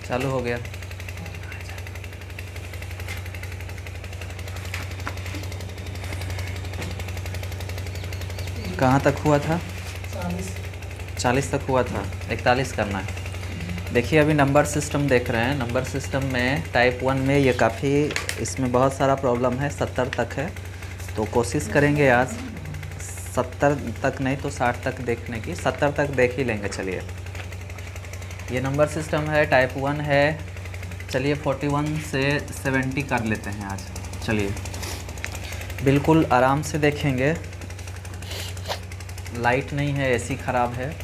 चालू हो गया। कहाँ तक हुआ था? 40 तक हुआ था, 41 करना है। देखिए अभी नंबर सिस्टम देख रहे हैं। नंबर सिस्टम में टाइप 1 में ये काफ़ी, इसमें बहुत सारा प्रॉब्लम है। 70 तक है, तो कोशिश करेंगे आज 70 तक नहीं तो 60 तक देखने की। 70 तक देख ही लेंगे। चलिए, ये नंबर सिस्टम है, टाइप 1 है। चलिए 41 से 70 कर लेते हैं आज। चलिए बिल्कुल आराम से देखेंगे। लाइट नहीं है, एसी ख़राब है।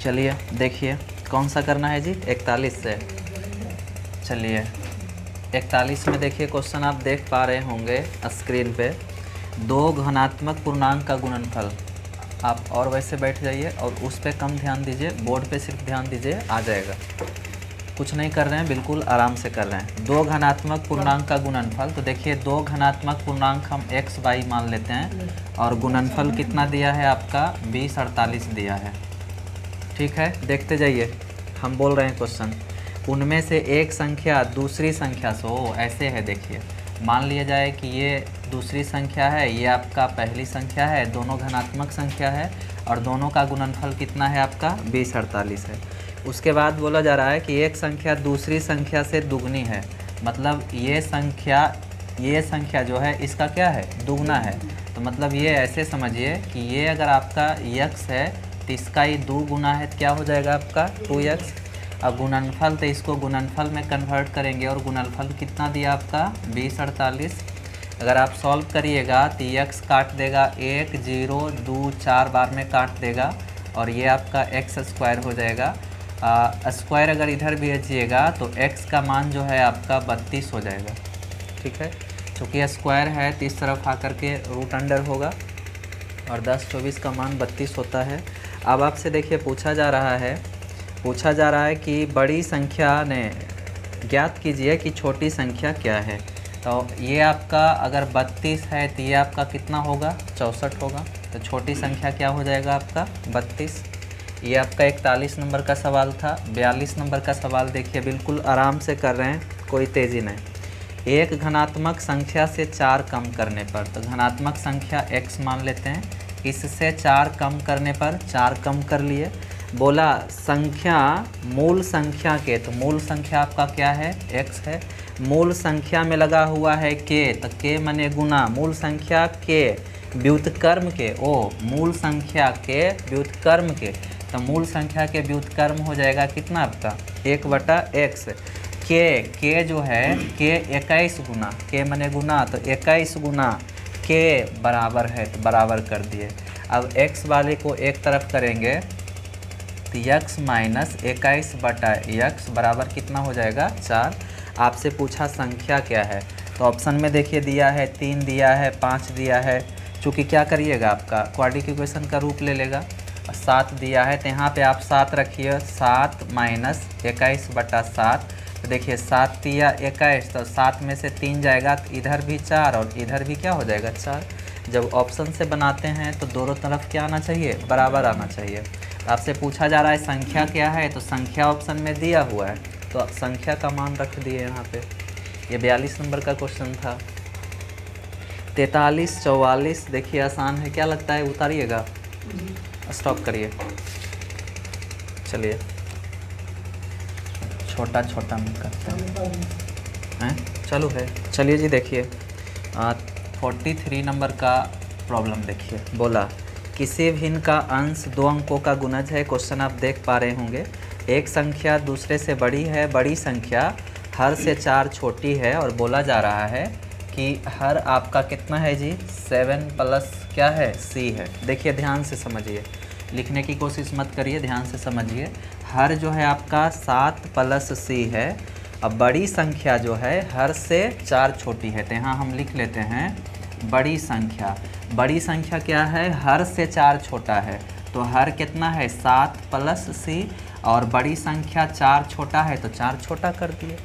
चलिए देखिए कौन सा करना है जी? 41 से। चलिए 41 में देखिए क्वेश्चन आप देख पा रहे होंगे स्क्रीन पे। दो घनात्मक पूर्णांक का गुणनफल। आप और वैसे बैठ जाइए और उस पे कम ध्यान दीजिए, बोर्ड पे सिर्फ ध्यान दीजिए, आ जाएगा। कुछ नहीं कर रहे हैं, बिल्कुल आराम से कर रहे हैं। दो घनात्मक पूर्णांक का गुणनफल। तो देखिए दो घनात्मक पूर्णांक हम x y मान लेते हैं और गुणनफल कितना दिया है आपका? 20 48 दिया है। ठीक है, देखते जाइए। हम बोल रहे हैं क्वेश्चन, उनमें से एक संख्या दूसरी संख्या से, ऐसे है। देखिए मान लिया जाए कि ये दूसरी संख्या है, ये आपका पहली संख्या है, दोनों धनात्मक संख्या है और दोनों का गुणनफल कितना है आपका? 20 48 है। उसके बाद बोला जा रहा है कि एक संख्या दूसरी संख्या से दुगनी है, मतलब ये संख्या जो है इसका क्या है? दुगना है। तो मतलब ये ऐसे समझिए कि ये अगर आपका x है तो इसका ही 2 गुना है, तो क्या हो जाएगा आपका? 2x। अब गुणनफल, तो इसको गुणनफल में कन्वर्ट करेंगे और गुणनफल कितना दिया आपका? 20 48। अगर आप सॉल्व करिएगा तो x काट देगा 1 0 2 4 बार में काट देगा और ये आपका x स्क्वायर हो जाएगा। स्क्वायर अगर इधर भेजिएगा तो x का मान जो है आपका 32 हो जाएगा। ठीक है, चूँकि स्क्वायर है तो इस तरफ आकर के रूट अंडर होगा और 10 24 का मान 32 होता है। अब आपसे देखिए पूछा जा रहा है कि बड़ी संख्या ने ज्ञात कीजिए कि छोटी संख्या क्या है। तो ये आपका अगर 32 है तो ये आपका कितना होगा? 64 होगा। तो छोटी संख्या क्या हो जाएगा आपका? 32। ये आपका 41 नंबर का सवाल था। 42 नंबर का सवाल देखिए, बिल्कुल आराम से कर रहे हैं, कोई तेज़ी नहीं। एक धनात्मक संख्या से 4 कम करने पर, तो धनात्मक संख्या x मान लेते हैं, इससे 4 कम करने पर 4 कम कर लिए। बोला संख्या मूल संख्या के, तो मूल संख्या आपका क्या है? x है। मूल संख्या में लगा हुआ है k, तो k माने गुना। मूल संख्या के व्युत्क्रम के, मूल संख्या के व्युत्क्रम के, तो मूल संख्या के व्युत्क्रम हो जाएगा कितना आपका? 1/x। के जो है के 21 गुना, के माने गुना, तो 21 गुना के बराबर है, तो बराबर कर दिए। अब x वाले को एक तरफ करेंगे तो x माइनस 21/x बराबर कितना हो जाएगा? 4। आपसे पूछा संख्या क्या है, तो ऑप्शन में देखिए दिया है 3 दिया है, 5 दिया है। चूँकि क्या करिएगा आपका क्वाड्रेटिक इक्वेशन का रूप ले लेगा। 7 दिया है तो यहाँ पे आप 7 रखिए, 7 माइनस 21/7। तो देखिए 7 तिया 21, तो 7 में से 3 जाएगा तो इधर भी 4 और इधर भी क्या हो जाएगा? 4। जब ऑप्शन से बनाते हैं तो दोनों तरफ क्या आना चाहिए? बराबर आना चाहिए। आपसे पूछा जा रहा है संख्या क्या है, तो संख्या ऑप्शन में दिया हुआ है, तो संख्या का मान रख दिए यहाँ पे। ये 42 नंबर का क्वेश्चन था। 43 44 देखिए आसान है, क्या लगता है? उतारिएगा, स्टॉप करिए। चलिए छोटा छोटा में करते हैं, चालू है। चलिए जी देखिए 43 नंबर का प्रॉब्लम देखिए। बोला किसी भिन्न का अंश 2 अंकों का गुणज है। क्वेश्चन आप देख पा रहे होंगे। एक संख्या दूसरे से बड़ी है, बड़ी संख्या हर से 4 छोटी है और बोला जा रहा है कि हर आपका कितना है जी? 7 प्लस क्या है? c है। देखिए ध्यान से समझिए, लिखने की कोशिश मत करिए, ध्यान से समझिए। हर जो है आपका 7 प्लस c है। अब बड़ी संख्या जो है हर से 4 छोटी है, तो यहाँ हम लिख लेते हैं बड़ी संख्या। बड़ी संख्या क्या है? हर से 4 छोटा है, तो हर कितना है? 7 प्लस c, और बड़ी संख्या 4 छोटा है तो 4 छोटा कर दिए।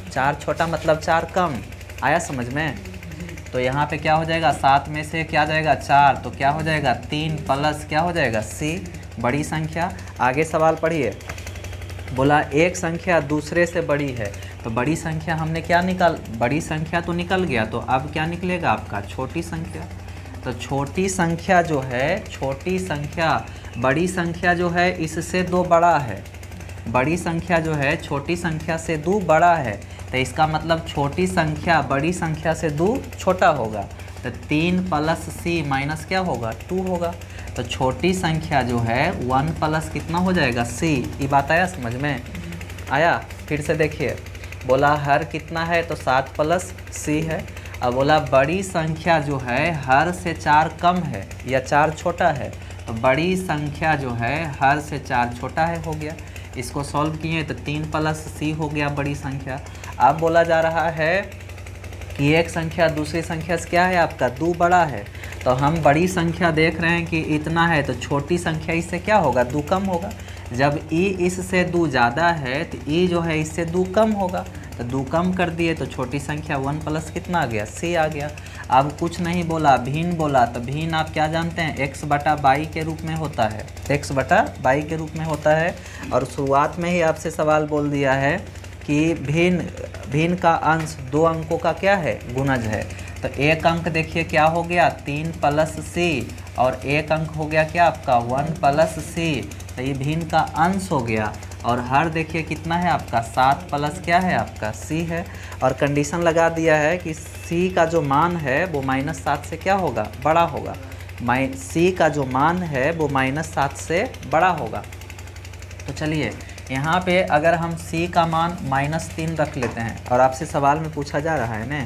4 छोटा मतलब 4 कम। आया समझ में? तो यहाँ पे क्या हो जाएगा? 7 में से क्या जाएगा? 4, तो क्या हो जाएगा? 3 प्लस क्या हो जाएगा? c, बड़ी संख्या। आगे सवाल पढ़िए। बोला एक संख्या दूसरे से बड़ी है, तो बड़ी संख्या हमने क्या बड़ी संख्या तो निकल गया, तो अब क्या निकलेगा आपका छोटी संख्या। तो छोटी संख्या जो है, छोटी संख्या बड़ी संख्या जो है इससे 2 बड़ा है, बड़ी संख्या जो है छोटी संख्या से 2 बड़ा है, तो इसका मतलब छोटी संख्या बड़ी संख्या से 2 छोटा होगा। तो 3 + c माइनस क्या होगा 2 होगा। तो छोटी संख्या जो है 1 प्लस कितना हो जाएगा c। ये बात आया समझ में? आया? फिर से देखिए, बोला हर कितना है तो 7 + c है। अब बोला बड़ी संख्या जो है हर से 4 कम है या 4 छोटा है, तो बड़ी संख्या जो है हर से 4 छोटा है, हो गया। इसको सॉल्व किए तो 3 + c हो गया बड़ी संख्या। अब बोला जा रहा है कि एक संख्या दूसरी संख्या से क्या है आपका 2 बड़ा है, तो हम बड़ी संख्या देख रहे हैं कि इतना है, तो छोटी संख्या इससे क्या होगा 2 कम होगा। जब e इससे 2 ज़्यादा है तो e जो है इससे 2 कम होगा, तो 2 कम कर दिए तो छोटी संख्या 1 प्लस कितना आ गया c आ गया। अब कुछ नहीं बोला, भिन्न बोला, तो भिन्न आप क्या जानते हैं x/y के रूप में होता है, x/y के रूप में होता है। और शुरुआत में ही आपसे सवाल बोल दिया है कि भिन्न का अंश 2 अंकों का क्या है गुणज है। तो एक अंक देखिए क्या हो गया 3 + c, और एक अंक हो गया क्या आपका 1 + c, तो ये भिन्न का अंश हो गया। और हर देखिए कितना है आपका 7 प्लस क्या है आपका c है। और कंडीशन लगा दिया है कि c का जो मान है वो -7 से क्या होगा बड़ा होगा, c का जो मान है वो -7 से बड़ा होगा। तो चलिए यहाँ पे अगर हम c का मान -3 रख लेते हैं, और आपसे सवाल में पूछा जा रहा है ना,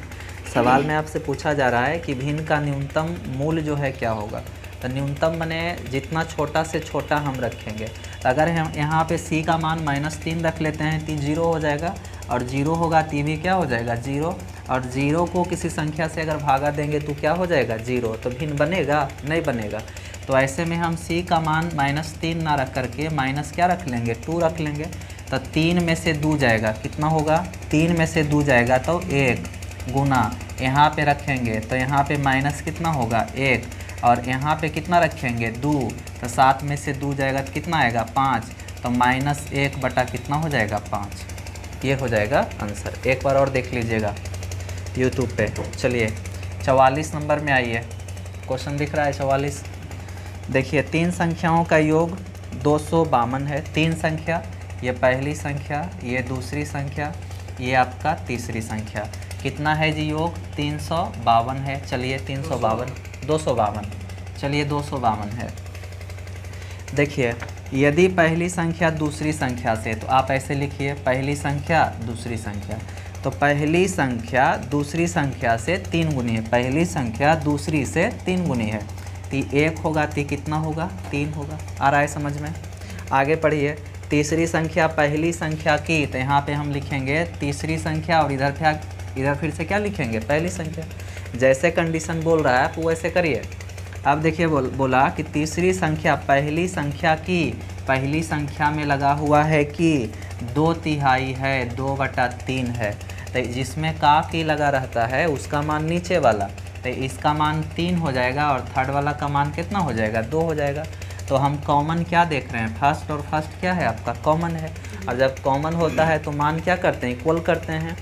सवाल में आपसे पूछा जा रहा है कि भिन्न का न्यूनतम मूल्य जो है क्या होगा, तो न्यूनतम माने जितना छोटा से छोटा हम रखेंगे। तो अगर हम यहाँ पे c का मान -3 रख लेते हैं तो 0 हो जाएगा, और 0 होगा तो भी क्या हो जाएगा 0, और 0 को किसी संख्या से अगर भागा देंगे तो क्या हो जाएगा 0, तो भिन्न बनेगा नहीं बनेगा। तो ऐसे में हम c का मान -3 ना रख करके माइनस क्या रख लेंगे 2 रख लेंगे। तो 3 में से 2 जाएगा, कितना होगा 3 में से 2 जाएगा तो 1 गुना यहाँ पे रखेंगे तो यहाँ पे माइनस कितना होगा 1, और यहाँ पे कितना रखेंगे 2, तो 7 में से 2 जाएगा तो कितना आएगा 5, तो -1 बटा कितना हो जाएगा 5। ये हो जाएगा आंसर। एक बार और देख लीजिएगा यूट्यूब पे। चलिए 44 नंबर में आइए, क्वेश्चन दिख रहा है 44। देखिए 3 संख्याओं का योग 252 है। 3 संख्या, ये पहली संख्या, ये दूसरी संख्या, ये आपका तीसरी संख्या, कितना है जी योग 352 है। चलिए 252, चलिए 252 है। देखिए यदि पहली संख्या दूसरी संख्या से, तो आप ऐसे लिखिए पहली संख्या दूसरी संख्या, तो पहली संख्या दूसरी संख्या से 3 गुनी है, पहली संख्या दूसरी से 3 गुनी है, तो 1 होगा तो कितना होगा 3 होगा। आ रहा है समझ में? आगे पढ़िए। तीसरी संख्या पहली संख्या की, तो यहाँ पे हम लिखेंगे तीसरी संख्या, और इधर फिर से क्या लिखेंगे पहली संख्या। जैसे कंडीशन बोल रहा है आप वैसे करिए। अब देखिए बोला कि तीसरी संख्या पहली संख्या की, पहली संख्या में लगा हुआ है कि 2/3 है, 2/3 है, तो जिसमें का की लगा रहता है उसका मान नीचे वाला, तो इसका मान 3 हो जाएगा, और थर्ड वाला का मान कितना हो जाएगा 2 हो जाएगा। तो हम कॉमन क्या देख रहे हैं फर्स्ट, और फर्स्ट क्या है आपका कॉमन है, और जब कॉमन होता है तो मान क्या करते हैं इक्वल करते हैं,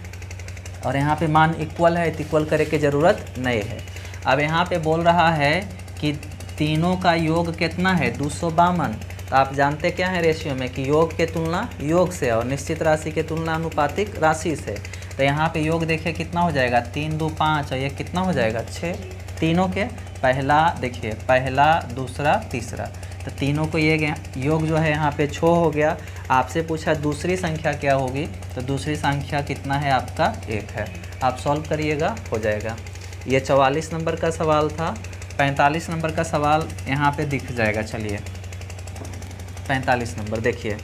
और यहाँ पे मान इक्वल है तो इक्वल करे की ज़रूरत नहीं है। अब यहाँ पे बोल रहा है कि तीनों का योग कितना है 252, तो आप जानते क्या है रेशियो में कि योग के तुलना योग से और निश्चित राशि के तुलना अनुपातिक राशि से। तो यहाँ पे योग देखिए कितना हो जाएगा 3 2 5, और ये कितना हो जाएगा 6। तीनों के पहला देखिए पहला दूसरा तीसरा, तो तीनों को ये योग जो है यहाँ पे 6 हो गया। आपसे पूछा दूसरी संख्या क्या होगी, तो दूसरी संख्या कितना है आपका 1 है। आप सॉल्व करिएगा हो जाएगा। ये 44 नंबर का सवाल था। 45 नंबर का सवाल यहाँ पे दिख जाएगा। चलिए 45 नंबर देखिए,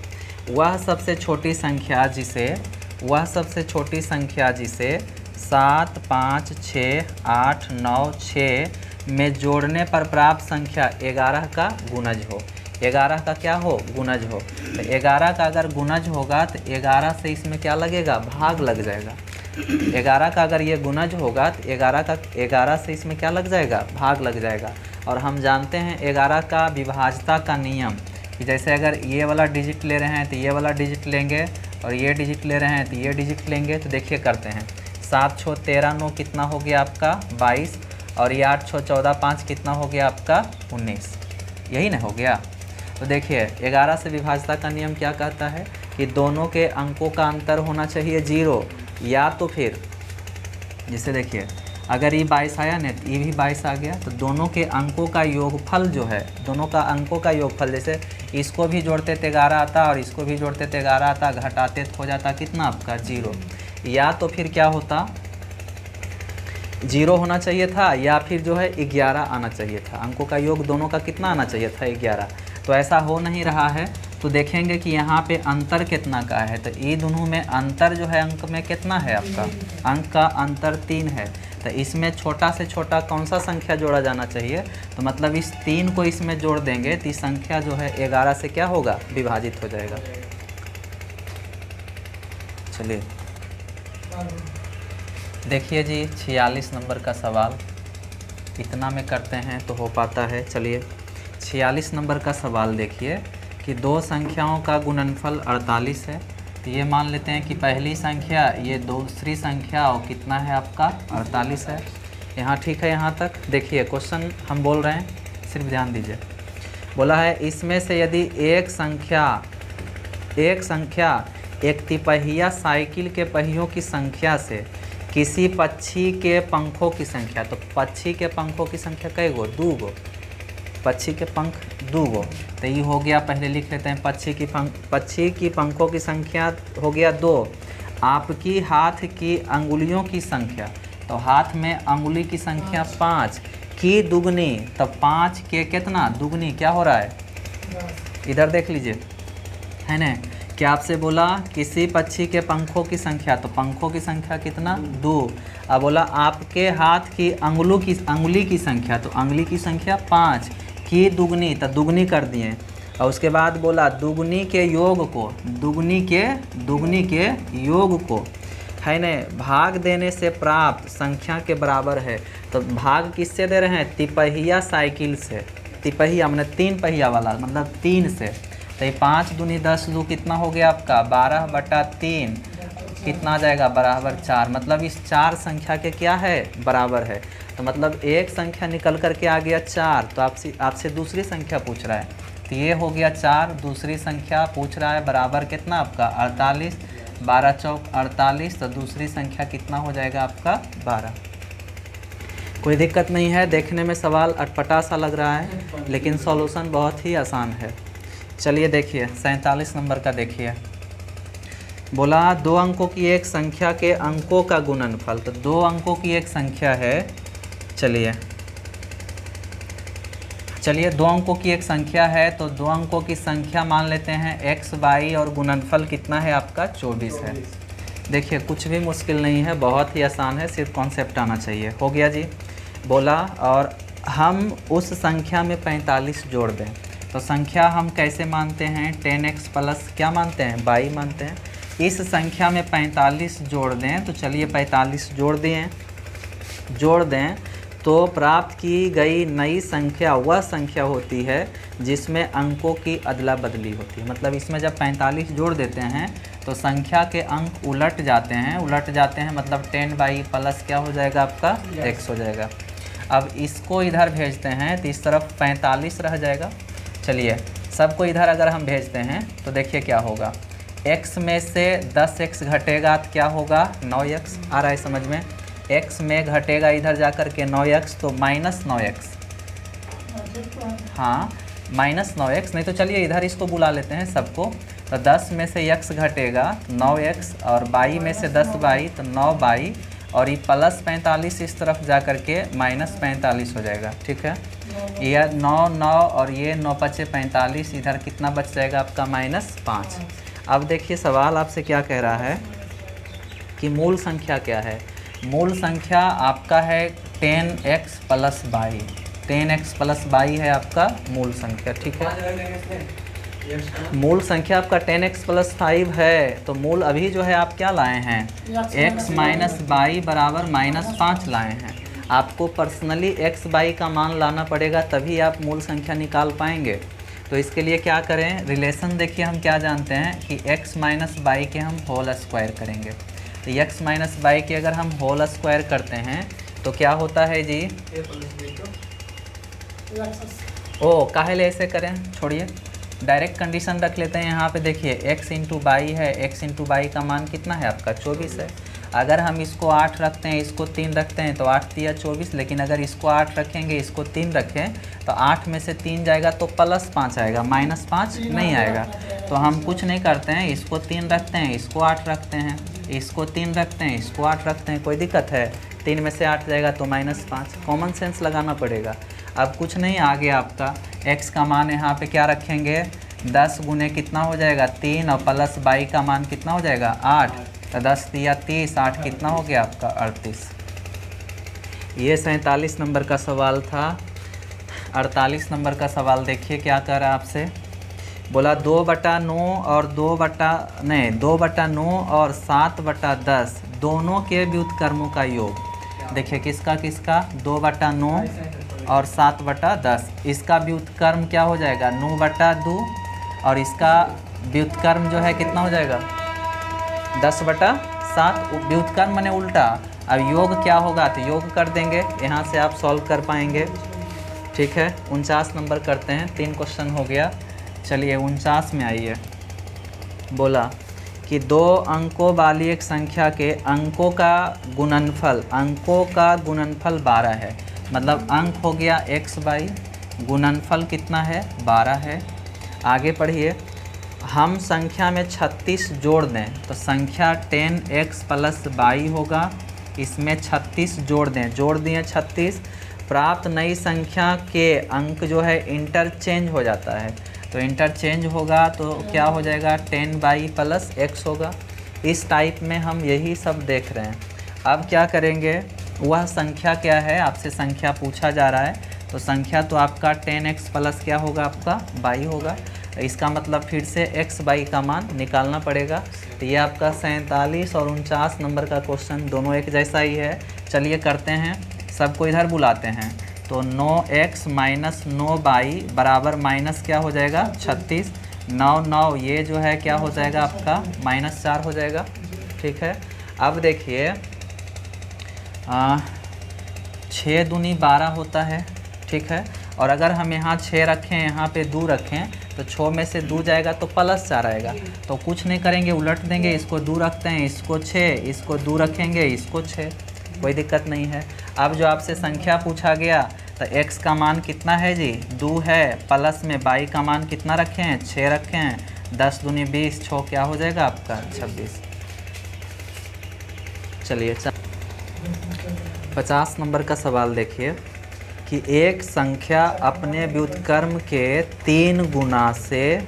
वह सबसे छोटी संख्या जिसे 7 5 6 8 9 6 में जोड़ने पर प्राप्त संख्या 11 का गुणज हो। 11 का क्या हो गुणज हो। तो 11 का अगर गुणज होगा तो 11 से इसमें क्या लगेगा भाग लग जाएगा। 11 का अगर ये गुणज होगा तो 11 से इसमें क्या लग जाएगा भाग लग जाएगा। और हम जानते हैं 11 का विभाज्यता का नियम, कि जैसे अगर ये वाला डिजिट ले रहे हैं तो ये वाला डिजिट लेंगे, और ये डिजिट ले रहे हैं तो ये डिजिट लेंगे। तो देखिए करते हैं, 7 6 13 9 कितना हो गया आपका 22, और ये 8 6 14 5 कितना हो गया आपका 19, यही ना हो गया। तो देखिए 11 से विभाज्यता का नियम क्या कहता है कि दोनों के अंकों का अंतर होना चाहिए 0, या तो फिर जैसे देखिए अगर ये 22 आया ना तो ये भी 22 आ गया, तो दोनों के अंकों का योगफल जो है, दोनों का अंकों का योगफल, जैसे इसको भी जोड़ते तो 11 आता और इसको भी जोड़ते तो 11 आता, घटाते तो हो जाता कितना आपका 0। या तो फिर क्या होता 0 होना चाहिए था, या फिर जो है 11 आना चाहिए था। अंकों का योग दोनों का कितना आना चाहिए था 11। तो ऐसा हो नहीं रहा है, तो देखेंगे कि यहाँ पे अंतर कितना का है। तो ये दोनों में अंतर जो है अंक में कितना है आपका, अंक का अंतर 3 है। तो इसमें छोटा से छोटा कौन सा संख्या जोड़ा जाना चाहिए, तो मतलब इस 3 को इसमें जोड़ देंगे तो संख्या जो है 11 से क्या होगा विभाजित हो जाएगा। चलिए देखिए जी 46 नंबर का सवाल, इतना में करते हैं तो हो पाता है। चलिए 46 नंबर का सवाल देखिए कि दो संख्याओं का गुणनफल 48 है। तो ये मान लेते हैं कि पहली संख्या ये दूसरी संख्या और कितना है आपका 48 है। यहाँ ठीक है, यहाँ तक देखिए क्वेश्चन हम बोल रहे हैं, सिर्फ ध्यान दीजिए। बोला है इसमें से यदि एक संख्या एक तिपहिया साइकिल के पहियों की संख्या से किसी पक्षी के पंखों की संख्या, तो पक्षी के पंखों की संख्या कई गो 2 गो, पक्षी के पंख 2 गो। तो ये हो गया, पहले लिख लेते हैं पक्षी की पंखों की संख्या हो गया 2। आपकी हाथ की अंगुलियों की संख्या, तो हाथ में अंगुली की संख्या 5 की दुगनी, तो 5 के कितना दुगनी क्या हो रहा है, इधर देख लीजिए है ना। क्या आपसे बोला किसी पक्षी के पंखों की संख्या, तो पंखों की संख्या कितना 2। अब बोला आपके हाथ की अंगुली की संख्या, तो अंगुली की संख्या 5 की दुगनी, तो दुगनी कर दिए। और उसके बाद बोला दुगनी के योग को, दुगनी के योग को है न भाग देने से प्राप्त संख्या के बराबर है। तो भाग किससे दे रहे हैं, तिपहिया साइकिल से, तिपहिया मैंने 3 पहिया वाला मतलब 3 से। तो ये 5 दूनी 10 दो कितना हो गया आपका 12/3, कितना आ जाएगा बराबर 4। मतलब इस 4 संख्या के क्या है बराबर है। तो मतलब एक संख्या निकल करके आ गया 4, तो आपसे दूसरी संख्या पूछ रहा है। तो ये हो गया 4, दूसरी संख्या पूछ रहा है बराबर कितना आपका 48, 12 चौक 48। तो दूसरी संख्या कितना हो जाएगा आपका 12। कोई दिक्कत नहीं है, देखने में सवाल अटपटा सा लग रहा है लेकिन सॉल्यूशन बहुत ही आसान है। चलिए देखिए 47 नंबर का देखिए, बोला 2 अंकों की एक संख्या के अंकों का गुणनफल। तो 2 अंकों की एक संख्या है, चलिए 2 अंकों की एक संख्या है, तो 2 अंकों की संख्या मान लेते हैं x y, और गुणनफल कितना है आपका 24 है। देखिए कुछ भी मुश्किल नहीं है, बहुत ही आसान है, सिर्फ कॉन्सेप्ट आना चाहिए। हो गया जी। बोला और हम उस संख्या में 45 जोड़ दें, तो संख्या हम कैसे मानते हैं 10x प्लस क्या मानते हैं y मानते हैं। इस संख्या में 45 जोड़ दें, तो चलिए 45 जोड़ दें तो प्राप्त की गई नई संख्या वह संख्या होती है जिसमें अंकों की अदला बदली होती है। मतलब इसमें जब 45 जोड़ देते हैं तो संख्या के अंक उलट जाते हैं, मतलब 10y प्लस क्या हो जाएगा आपका x हो जाएगा। अब इसको इधर भेजते हैं तो इस तरफ 45 रह जाएगा। चलिए सबको इधर अगर हम भेजते हैं तो देखिए क्या होगा, x में से 10x घटेगा तो क्या होगा 9x। आ रहा है समझ में, x में घटेगा इधर जा कर के 9x, तो -9x, हाँ -9x। नहीं तो चलिए इधर इसको बुला लेते हैं सबको। तो 10 में से x घटेगा 9x, और y में से 10y तो 9y, और ये प्लस 45 इस तरफ जा कर के -45 हो जाएगा। ठीक है, ये 9 और ये 9 × 5 = 45, इधर कितना बच जाएगा आपका -5। अब देखिए सवाल आपसे क्या कह रहा है कि मूल संख्या क्या है। मूल संख्या आपका है 10x plus y, 10x plus y है आपका मूल संख्या। ठीक है, मूल संख्या आपका 10x प्लस 5 है, तो मूल अभी जो है आप क्या लाए हैं x माइनस y बराबर -5 लाए हैं। आपको पर्सनली x y का मान लाना पड़ेगा, तभी आप मूल संख्या निकाल पाएंगे। तो इसके लिए क्या करें, रिलेशन देखिए हम क्या जानते हैं कि x माइनस बाई के हम होल स्क्वायर करेंगे। तो x माइनस बाई के अगर हम होल स्क्वायर करते हैं तो क्या होता है जी, ओ काहे ऐसे करें, छोड़िए डायरेक्ट कंडीशन रख लेते हैं। यहाँ पे देखिए x इंटू बाई है, x इंटू बाई का मान कितना है आपका 24 है। अगर हम इसको 8 रखते हैं, इसको 3 रखते हैं तो 8 दिया 24, लेकिन अगर इसको 8 रखेंगे, इसको 3 रखें तो 8 में से 3 जाएगा तो +5 आएगा, -5 नहीं आएगा। तो हम कुछ नहीं करते हैं, इसको 3 रखते हैं, इसको 8 रखते हैं, इसको 3 रखते हैं, इसको 8 रखते हैं, कोई दिक्कत है? 3 में से 8 जाएगा तो -5, कॉमन सेंस लगाना पड़ेगा। अब कुछ नहीं, आगे आपका x का मान यहाँ पे क्या रखेंगे, 10 गुने कितना हो जाएगा 3 और प्लस बाई का मान कितना हो जाएगा 8, तो 10 दिया 30, 8 कितना हो गया आपका 38। ये 47 नंबर का सवाल था। 48 नंबर का सवाल देखिए क्या कर रहा है आपसे, बोला 2/9 और 2/9 और 7/10 दोनों के व्युत्क्रमों का योग। देखिए किसका किसका, 2/9 और 7/10, इसका व्युत्क्रम क्या हो जाएगा 9/2 और इसका व्युत्क्रम जो है कितना हो जाएगा 10/7। व्युत्क्रम माने उल्टा। अब योग क्या होगा, तो योग कर देंगे, यहाँ से आप सॉल्व कर पाएंगे। ठीक है, 49 नंबर करते हैं, 3 क्वेश्चन हो गया। चलिए 49 में आइए। बोला कि 2 अंकों वाली एक संख्या के अंकों का गुणनफल 12 है। मतलब अंक हो गया x/, गुणनफल कितना है 12 है। आगे पढ़िए, हम संख्या में 36 जोड़ दें तो संख्या 10x + 22 होगा। इसमें 36 जोड़ दें, जोड़ दिए 36, प्राप्त नई संख्या के अंक जो है इंटरचेंज हो जाता है। तो इंटरचेंज होगा तो क्या हो जाएगा 10y + x होगा। इस टाइप में हम यही सब देख रहे हैं। अब क्या करेंगे, वह संख्या क्या है, आपसे संख्या पूछा जा रहा है, तो संख्या तो आपका 10x + क्या होगा आपका y होगा। इसका मतलब फिर से x/y का मान निकालना पड़ेगा। तो ये आपका 47 और 49 नंबर का क्वेश्चन दोनों एक जैसा ही है। चलिए करते हैं, सबको इधर बुलाते हैं। तो 9x - 9y बराबर माइनस क्या हो जाएगा 36, 9 ये जो है क्या हो जाएगा आपका -4 हो जाएगा। ठीक है, अब देखिए 6 दूनी 12 होता है। ठीक है, और अगर हम यहाँ 6 रखें, यहाँ पे 2 रखें तो 6 में से 2 जाएगा तो +4 आएगा। तो कुछ नहीं करेंगे, उलट देंगे, इसको 2 रखते हैं, इसको 6, इसको 2 रखेंगे, इसको 6, कोई दिक्कत नहीं है। अब जो आपसे संख्या पूछा गया तो x का मान कितना है जी 2 है, प्लस में y का मान कितना रखे हैं 6 रखे हैं, 10 दूनी 20, 6 क्या हो जाएगा आपका 26। चलिए 50 नंबर का सवाल देखिए कि एक संख्या अपने व्युत्क्रम के 3 गुना से,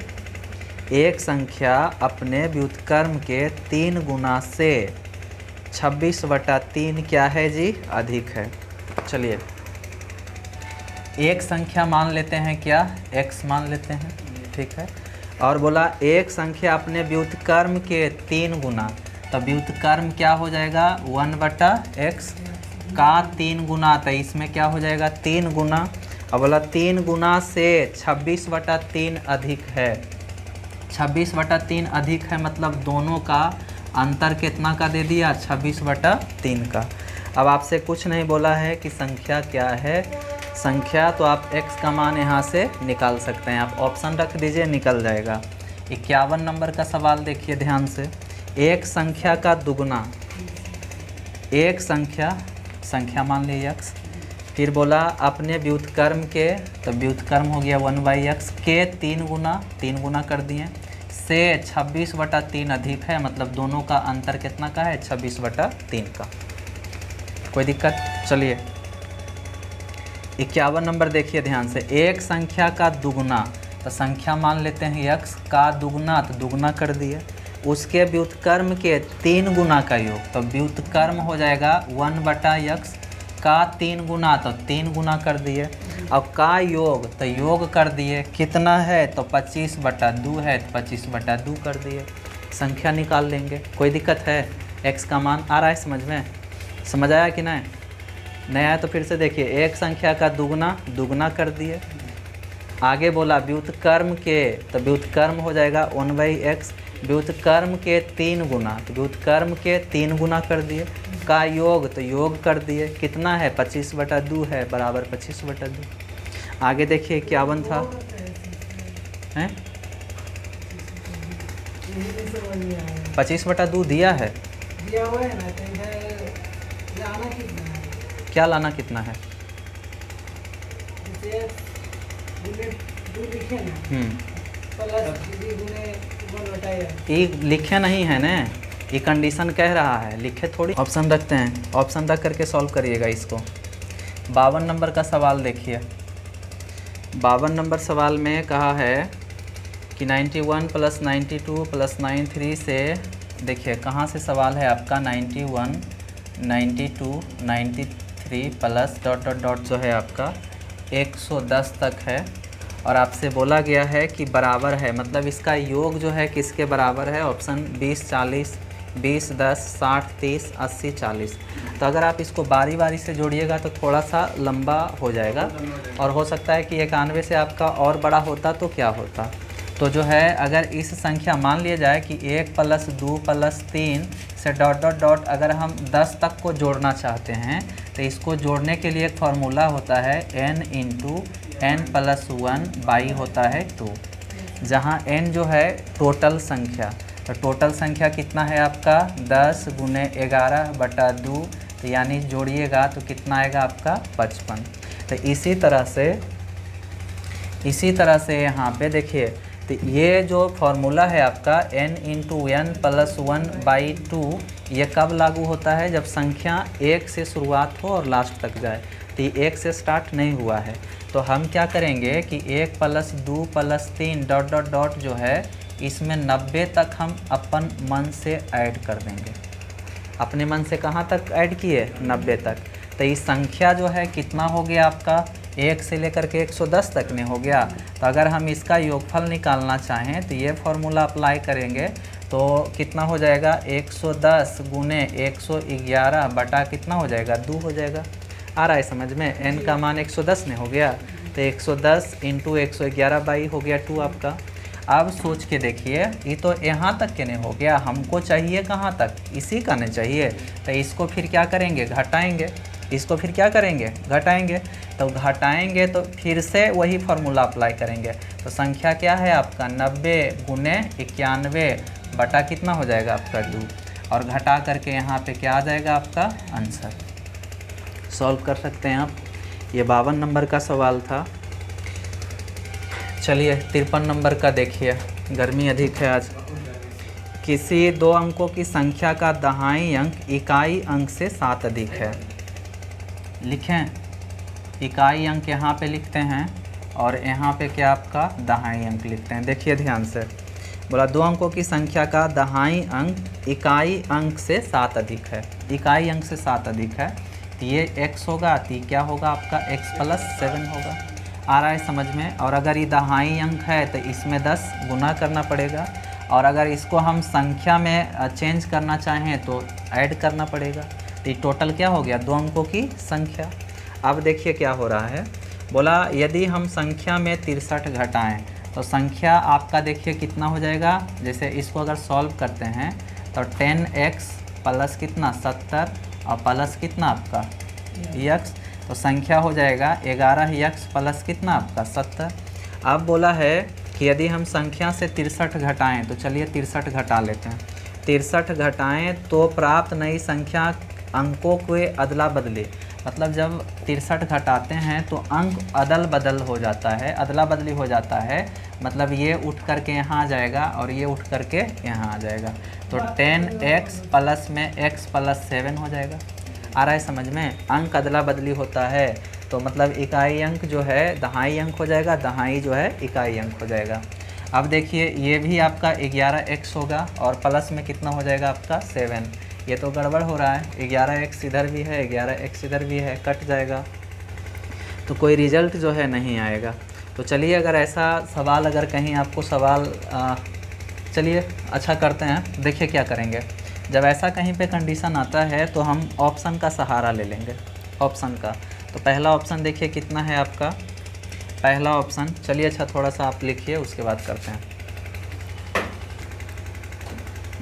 एक संख्या अपने व्युत्क्रम के 3 गुना से 26/3 क्या है जी अधिक है। चलिए एक संख्या मान लेते हैं, क्या x मान लेते हैं। ठीक है, और बोला एक संख्या अपने व्युत्क्रम के 3 गुना, तो व्युत्क्रम क्या हो जाएगा 1/x का 3 गुना, तो इसमें क्या हो जाएगा 3 गुना। अब बोला 3 गुना से 26/3 अधिक है। 26/3 अधिक है मतलब दोनों का अंतर कितना का दे दिया 26/3 का। अब आपसे कुछ नहीं बोला है कि संख्या क्या है, संख्या तो आप x का मान यहाँ से निकाल सकते हैं, आप ऑप्शन रख दीजिए निकल जाएगा। 51 नंबर का सवाल देखिए ध्यान से, एक संख्या का दुगना, एक संख्या मान लीजिए x, फिर बोला अपने व्युत्क्रम के, तो व्युत्क्रम हो गया 1/x के 3 गुना कर दिए, से 26/3 अधिक है, मतलब दोनों का अंतर कितना का है 26/3 का। कोई दिक्कत। चलिए 51 नंबर देखिए ध्यान से, एक संख्या का दुगना, तो संख्या मान लेते हैं x का दुगना, तो दुगना कर दिए, उसके व्युत्क्रम के 3 गुना का योग, तो व्युत्क्रम हो जाएगा 1/x का 3 गुना, तो 3 गुना कर दिए। अब का योग, तो योग कर दिए, कितना है तो 25/2 है, तो 25/2 कर दिए, संख्या निकाल लेंगे। कोई दिक्कत है, x का मान आ रहा है समझ में, समझ आया कि नहीं आया तो फिर से देखिए, एक संख्या का दुगना कर दिए, आगे बोला व्युत्क्रम के, तो व्युत्क्रम हो जाएगा 1/x, व्युत्क्रम के 3 गुना, तो व्युत्क्रम के 3 गुना कर दिए, का योग तो योग कर दिए, कितना है 25/2 है, बराबर 25/2। आगे देखिए 51 था, हैं 25/2 दिया है, दिया हुआ है ना, तो इधर लाना कितना है? क्या लाना कितना है? जैसे दो लिखे ना, प्लस d गुने 1/n। ये लिखे नहीं है ना, ये कंडीशन कह रहा है, लिखे थोड़ी। ऑप्शन रखते हैं, ऑप्शन रख करके सॉल्व करिएगा इसको। 52 नंबर का सवाल देखिए, 52 नंबर सवाल में कहा है कि 91 + 92 + 93 से, देखिए कहाँ से सवाल है आपका, 91, 92, 93 प्लस डॉट डॉट डॉट जो है आपका 110 तक है, और आपसे बोला गया है कि बराबर है, मतलब इसका योग जो है किसके बराबर है? ऑप्शन 20, 40, 20, 10, 60, 30, 80, 40। तो अगर आप इसको बारी बारी से जोड़िएगा तो थोड़ा सा लंबा हो जाएगा, और हो सकता है कि 91 से आपका और बड़ा होता तो क्या होता। तो जो है अगर इस संख्या मान लिया जाए कि 1 + 2 + 3 से डॉट डॉट डॉट अगर हम 10 तक को जोड़ना चाहते हैं, तो इसको जोड़ने के लिए एक फार्मूला होता है n × n + 1 होता है 2, जहाँ n जो है टोटल संख्या, तो टोटल संख्या कितना है आपका 10 × 11/2, तो यानी जोड़िएगा तो कितना आएगा आपका 55। तो इसी तरह से यहाँ पे देखिए, तो ये जो फार्मूला है आपका n × n + 1/2, ये कब लागू होता है? जब संख्या 1 से शुरुआत हो और लास्ट तक जाए। तो ये 1 से स्टार्ट नहीं हुआ है, तो हम क्या करेंगे कि 1 + 2 + 3 डॉट डॉट डॉट जो है इसमें 90 तक हम अपन मन से ऐड कर देंगे। अपने मन से कहाँ तक ऐड किए? 90 तक। तो ये संख्या जो है कितना हो गया आपका? 1 से लेकर के 110 तक में हो गया। तो अगर हम इसका योगफल निकालना चाहें तो ये फार्मूला अप्लाई करेंगे तो कितना हो जाएगा? 110 × 111 बटा कितना हो जाएगा? 2 हो जाएगा। आ रहा है समझ में? n का मान 110 में हो गया, तो 110 × 111/2 हो गया 2 आपका। अब सोच के देखिए, ये तो यहाँ तक के नहीं हो गया, हमको चाहिए कहाँ तक? इसी का नहीं चाहिए। तो इसको फिर क्या करेंगे? घटाएंगे। इसको फिर क्या करेंगे? घटाएंगे। तो घटाएंगे तो फिर से वही फार्मूला अप्लाई करेंगे। तो संख्या क्या है आपका? 90 × 91 बटा कितना हो जाएगा आपका? 2, और घटा करके यहाँ पे क्या आ जाएगा आपका? आंसर। सॉल्व कर सकते हैं आप। ये 52 नंबर का सवाल था। चलिए 53 नंबर का देखिए, गर्मी अधिक है आज। किसी 2 अंकों की संख्या का दहाई अंक इकाई अंक से 7 अधिक है। लिखें, इकाई अंक यहाँ पे लिखते हैं और यहाँ पे क्या आपका? दहाई अंक लिखते हैं। देखिए ध्यान से, बोला 2 अंकों की संख्या का दहाई अंक इकाई अंक से 7 अधिक है। इकाई अंक से 7 अधिक है, तो ये x होगा, तो क्या होगा आपका? x + 7 होगा। आ रहा है समझ में? और अगर ये दहाई अंक है तो इसमें 10 गुना करना पड़ेगा, और अगर इसको हम संख्या में चेंज करना चाहें तो ऐड करना पड़ेगा। तो ये टोटल क्या हो गया? 2 अंकों की संख्या। अब देखिए क्या हो रहा है, बोला यदि हम संख्या में 63 घटाएं तो संख्या आपका देखिए कितना हो जाएगा। जैसे इसको अगर सॉल्व करते हैं तो 10x प्लस कितना? 70 और प्लस कितना आपका? x, तो संख्या हो जाएगा 11x प्लस कितना आपका? 70। अब बोला है कि यदि हम संख्या से 63 घटाएं, तो चलिए 63 घटा लेते हैं। 63 घटाएं तो प्राप्त नई संख्या अंकों के अदला बदली, मतलब जब 63 घटाते हैं तो अंक अदल बदल हो जाता है, अदला बदली हो जाता है। मतलब ये उठ करके यहाँ आ जाएगा और ये उठ करके यहाँ आ जाएगा। तो 10x प्लस में x + 7 हो जाएगा। आ रहा है समझ में? अंक अदला बदली होता है तो मतलब इकाई अंक जो है दहाई अंक हो जाएगा, दहाई जो है इकाई अंक हो जाएगा। अब देखिए ये भी आपका 11x होगा और प्लस में कितना हो जाएगा आपका? 7। ये तो गड़बड़ हो रहा है, 11x इधर भी है, 11x इधर भी है, कट जाएगा तो कोई रिजल्ट जो है नहीं आएगा। तो चलिए अगर ऐसा सवाल, अगर कहीं आपको सवाल चलिए अच्छा करते हैं, देखिए क्या करेंगे। जब ऐसा कहीं पे कंडीशन आता है तो हम ऑप्शन का सहारा ले लेंगे, ऑप्शन का। तो पहला ऑप्शन देखिए कितना है आपका? पहला ऑप्शन। चलिए अच्छा थोड़ा सा आप लिखिए, उसके बाद करते हैं।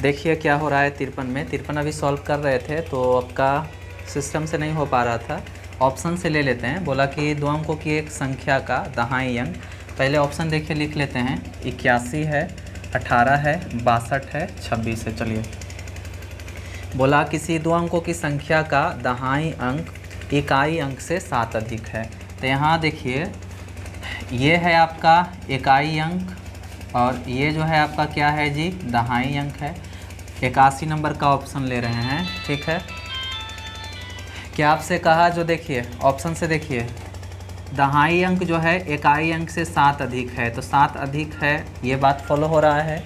देखिए क्या हो रहा है 53 में। 53 अभी सॉल्व कर रहे थे तो आपका सिस्टम से नहीं हो पा रहा था, ऑप्शन से ले लेते हैं। बोला कि दो अंकों की एक संख्या का दहाई अंक, पहले ऑप्शन देखिए लिख लेते हैं। 81 है, 18 है, 62 है, 26 है। चलिए, बोला किसी दो अंकों की संख्या का दहाई अंक इकाई अंक से 7 अधिक है। तो यहाँ देखिए ये है आपका इकाई अंक और ये जो है आपका क्या है जी, दहाई अंक है। 81 नंबर का ऑप्शन ले रहे हैं, ठीक है। क्या आपसे कहा, जो देखिए ऑप्शन से देखिए दहाई अंक जो है इकाई अंक से 7 अधिक है, तो 7 अधिक है, ये बात फॉलो हो रहा है,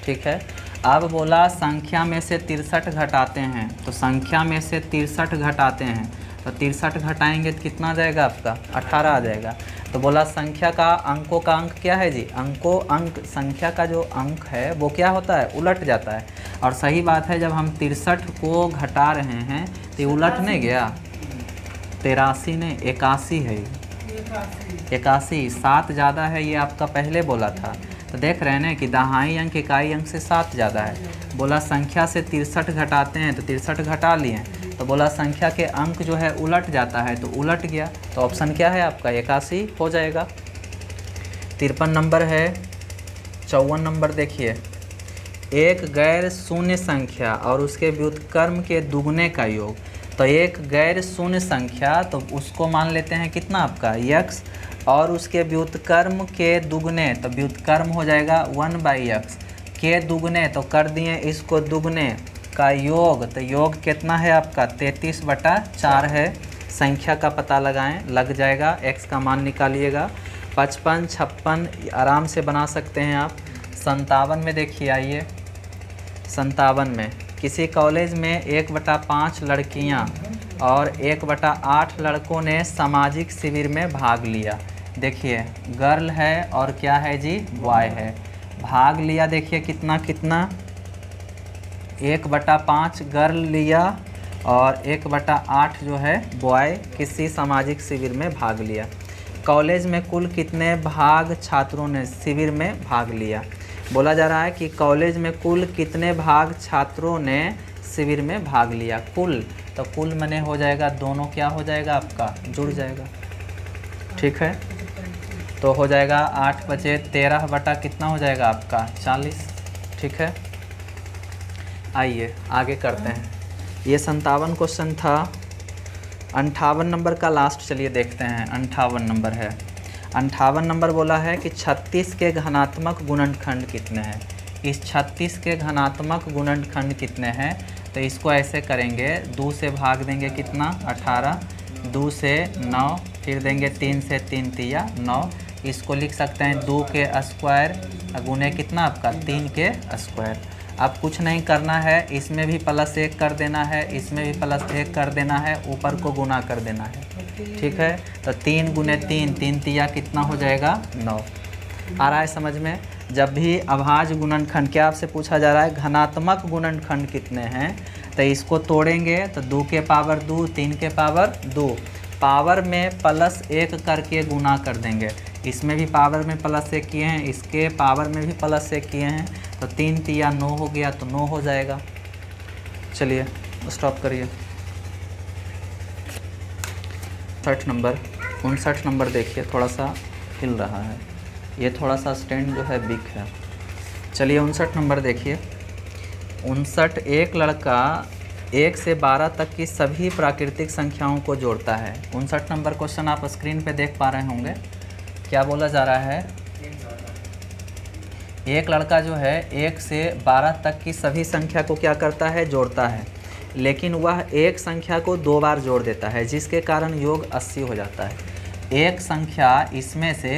ठीक है। अब बोला संख्या में से 63 घटाते हैं, तो संख्या में से 63 घटाते हैं, तो 63 घटाएंगे तो कितना आ जाएगा आपका, 18 आ जाएगा। तो बोला संख्या का अंकों का अंक क्या है जी, अंक संख्या का जो अंक है वो क्या होता है, उलट जाता है। और सही बात है, जब हम 63 को घटा रहे हैं तो ये उलट नहीं गया, 83 ने 81 है, 81 7 ज़्यादा है, ये आपका पहले बोला था। तो देख रहे हैं ना कि दहाई अंक इकाई अंक से 7 ज़्यादा है। बोला संख्या से 63 घटाते हैं, तो 63 घटा लिए, तो बोला संख्या के अंक जो है उलट जाता है, तो उलट गया। तो ऑप्शन क्या है आपका, 81 हो जाएगा। 53 नंबर है। 54 नंबर देखिए, एक गैर शून्य संख्या और उसके व्युत्क्रम के दुगने का योग। तो एक गैर शून्य संख्या, तो उसको मान लेते हैं कितना आपका x, और उसके व्युत्क्रम के दुगने, तो व्युत्क्रम हो जाएगा 1/x के दुगने, तो कर दिए इसको दुगने का योग, तो योग कितना है आपका 33/4 है। संख्या का पता लगाएं, लग जाएगा, x का मान निकालिएगा। 55 56 आराम से बना सकते हैं आप। 57 में देखिए, आइए 57 में किसी कॉलेज में 1/5 लड़कियां और 1/8 लड़कों ने सामाजिक शिविर में भाग लिया। देखिए गर्ल है और क्या है जी, बॉय है। भाग लिया देखिए कितना कितना, 1/5 गर्ल लिया और 1/8 जो है बॉय किसी सामाजिक शिविर में भाग लिया। कॉलेज में कुल कितने भाग छात्रों ने शिविर में भाग लिया। बोला जा रहा है कि कॉलेज में कुल कितने भाग छात्रों ने शिविर में भाग लिया। कुल, तो कुल मने हो जाएगा, दोनों क्या हो जाएगा आपका, जुड़ जाएगा, ठीक है। तो हो जाएगा 8 बचे 13 बटा कितना हो जाएगा आपका 40, ठीक है। आइए आगे करते हैं। ये 57 क्वेश्चन था। 58 नंबर का लास्ट चलिए देखते हैं। 58 नंबर है। 58 नंबर बोला है कि 36 के घनात्मक गुणनखंड कितने हैं। इस 36 के घनात्मक गुणनखंड कितने हैं, तो इसको ऐसे करेंगे, 2 से भाग देंगे कितना 18, 2 से 9, फिर देंगे 3 से 3 तिया 9। इसको लिख सकते हैं 2 के स्क्वायर गुने कितना आपका 3 के स्क्वायर। अब कुछ नहीं करना है, इसमें भी +1 कर देना है, इसमें भी +1 कर देना है, ऊपर को गुना कर देना है, ठीक है। तो 3 गुने 3, 3 तिया कितना हो जाएगा 9। आ रहा है समझ में। जब भी अभाज्य गुणनखंड, क्या आपसे पूछा जा रहा है घनात्मक गुणनखंड कितने हैं, तो इसको तोड़ेंगे तो 2 के पावर 2, 3 के पावर 2, पावर में +1 करके गुना कर देंगे। इसमें भी पावर में +1 किए हैं, इसके पावर में भी +1 किए हैं, तो 3 तिया 9 हो गया, तो 9 हो जाएगा। चलिए स्टॉप करिए। 60 नंबर 59 नंबर देखिए, थोड़ा सा हिल रहा है, ये थोड़ा सा स्टैंड जो है वीक है। चलिए 59 नंबर देखिए। 59, एक लड़का 1 से 12 तक की सभी प्राकृतिक संख्याओं को जोड़ता है। 59 नंबर क्वेश्चन आप स्क्रीन पे देख पा रहे होंगे। क्या बोला जा रहा है, एक लड़का जो है 1 से 12 तक की सभी संख्या को क्या करता है, जोड़ता है, लेकिन वह एक संख्या को 2 बार जोड़ देता है, जिसके कारण योग 80 हो जाता है। एक संख्या, इसमें से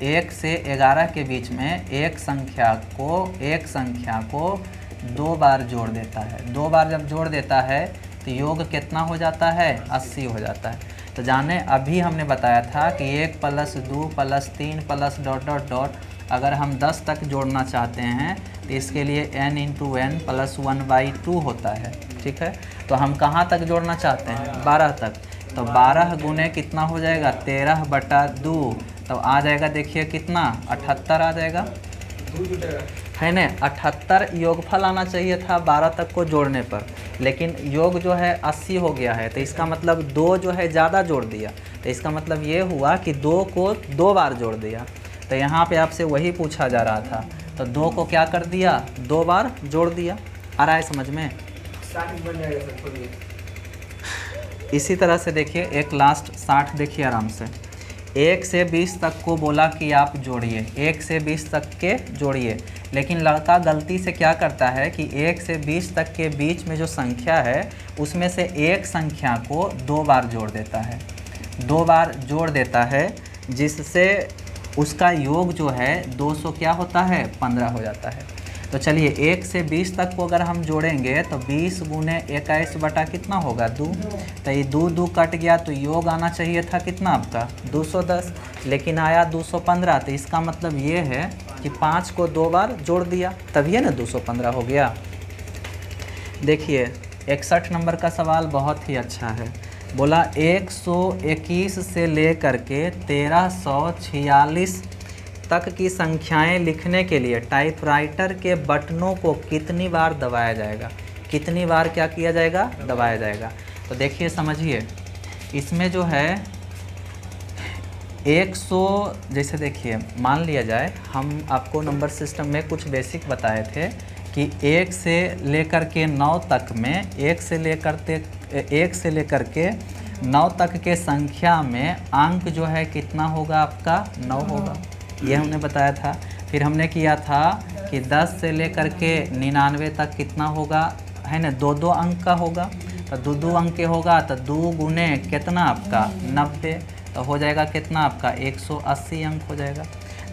1 से 11 के बीच में एक संख्या को 2 बार जोड़ देता है। 2 बार जब जोड़ देता है तो योग कितना हो जाता है, 80 हो जाता है। तो जाने अभी हमने बताया था कि 1 + 2 + 3 + ... अगर हम 10 तक जोड़ना चाहते हैं तो इसके लिए n × n + 1/2 होता है, ठीक है। तो हम कहाँ तक जोड़ना चाहते हैं, 12 तक। तो 12 गुने कितना हो जाएगा 13/2, तो आ जाएगा देखिए कितना 78 आ जाएगा, है ना। 78 योगफल आना चाहिए था 12 तक को जोड़ने पर, लेकिन योग जो है 80 हो गया है, तो इसका मतलब 2 जो है ज़्यादा जोड़ दिया, तो इसका मतलब ये हुआ कि 2 को 2 बार जोड़ दिया। तो यहाँ पे आपसे वही पूछा जा रहा था, तो 2 को क्या कर दिया, 2 बार जोड़ दिया। आ रहा है समझ में? इसी तरह से देखिए एक लास्ट 60 देखिए आराम से। 1 से 20 तक को बोला कि आप जोड़िए, 1 से 20 तक के जोड़िए, लेकिन लड़का गलती से क्या करता है कि 1 से 20 तक के बीच में जो संख्या है उसमें से एक संख्या को 2 बार जोड़ देता है, 2 बार जोड़ देता है, जिससे उसका योग जो है 200 क्या होता है, 15 हो जाता है। तो चलिए 1 से 20 तक को अगर हम जोड़ेंगे तो 20 गुने 21 बटा कितना होगा, 2। तो ये 2 कट गया, तो योग आना चाहिए था कितना आपका 210, लेकिन आया 215। तो इसका मतलब ये है कि 5 को 2 बार जोड़ दिया, तभी ना 215 हो गया। देखिए 61 नंबर का सवाल बहुत ही अच्छा है। बोला 121 से लेकर के 1346 तक की संख्याएं लिखने के लिए टाइपराइटर के बटनों को कितनी बार दबाया जाएगा, कितनी बार क्या किया जाएगा, दबाया जाएगा। तो देखिए समझिए, इसमें जो है 100, जैसे देखिए मान लिया जाए हम आपको नंबर सिस्टम में कुछ बेसिक बताए थे कि 1 से लेकर के 9 तक में 1 से लेकर के 9 तक के संख्या में अंक जो है कितना होगा आपका, 9 होगा, ये हमने बताया था। फिर हमने किया था कि 10 से लेकर के 99 तक कितना होगा, है ना, 2 अंक का होगा, तो 2 अंक के होगा, तो 2 गुने कितना आपका 90, तो हो जाएगा कितना आपका 180 अंक हो जाएगा।